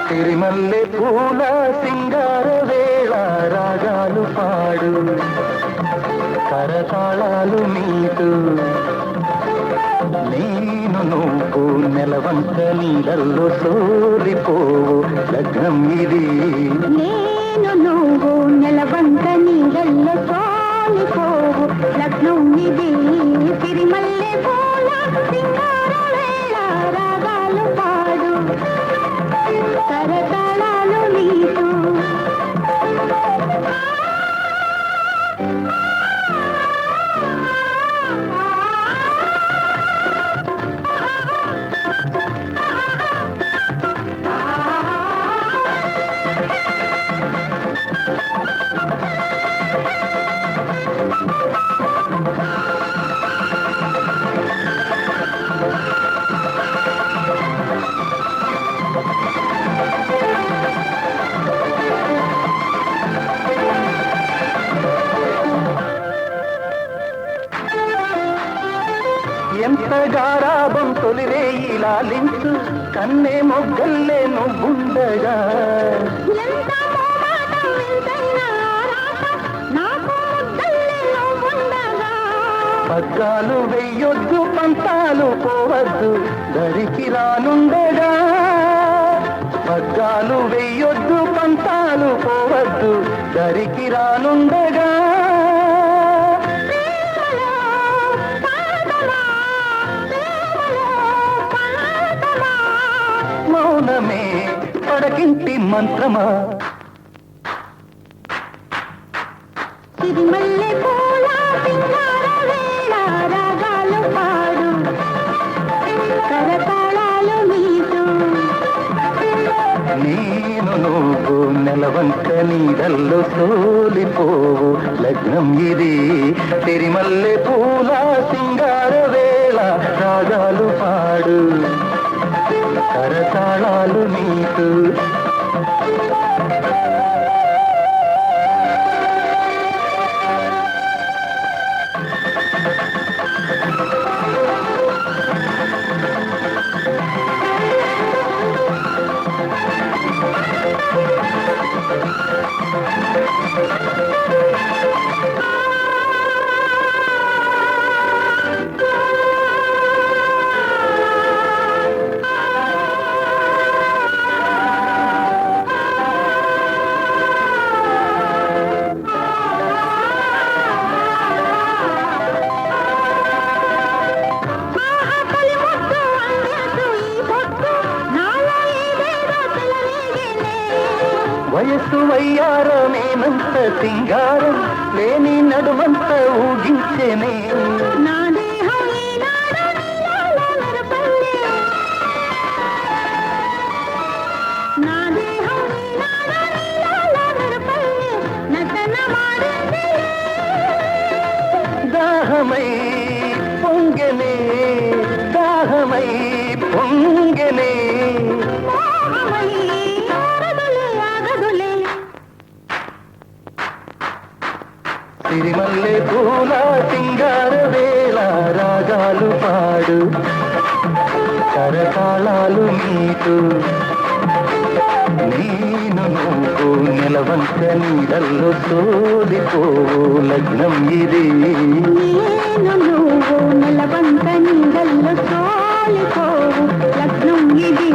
సిరిమల్లె పూల సింగార వేళ రాగాలు పాడు కరతాళాలు మీటు నేను నువ్వు నెలవంక నీడల్లో సోలిపోవు లగ్నం ఇది నేను నువ్వు నెలవంక నీడల్లో సోలిపోవు లగ్నం ఇది సిరిమల్లె పూల సింగార వేళ రాగాలు పాడు కరతాళాలు నీటు ఎంత గారాబం తొలివేయి లాలించు కన్నే మొగ్గల్లే నువ్వుండగా పగ్గాలు వెయ్యొద్దు పంతాలు పోవద్దు దరికి రానుండగా పగ్గాలు వెయ్యొద్దు పంతాలు పోవద్దు దరికి రానుండగా మౌనమే పడకింటి మంత్రమా సిరిమల్లె పూల సింగార వేళ రాగాలు పాడు కరతాళాలు మీటు నేను నువ్వు నెలవంక నీడల్లో సోలిపోవు లగ్నం ఇది సిరిమల్లె పూల సింగార వేళ రాగాలు పాడు కరతాళాలు నీకు వయస్సు వయ్యారమేనంత సింగారం లేని నడుమంత ఊగించెనే నా దేహం ఈనాడు నీలాల మెరుపల్లె నా దేహం ఈనాడు నీలాల మెరుపల్లె నటన మాడింది దాహమై పొంగెనే దాహమై పొంగెనే మోహమై ఆగదులే ఆగదులే సిరిమల్లె పూల సింగార వేళ రాగాలు పాడు కరతాళాలు మీటు నేను నువ్వు నెలవంక నీడల్లో సోలిపోవు లగ్నం ఇది నేను నువ్వు నెలవంక నీడల్లో సోలిపోవు లగ్నం ఇది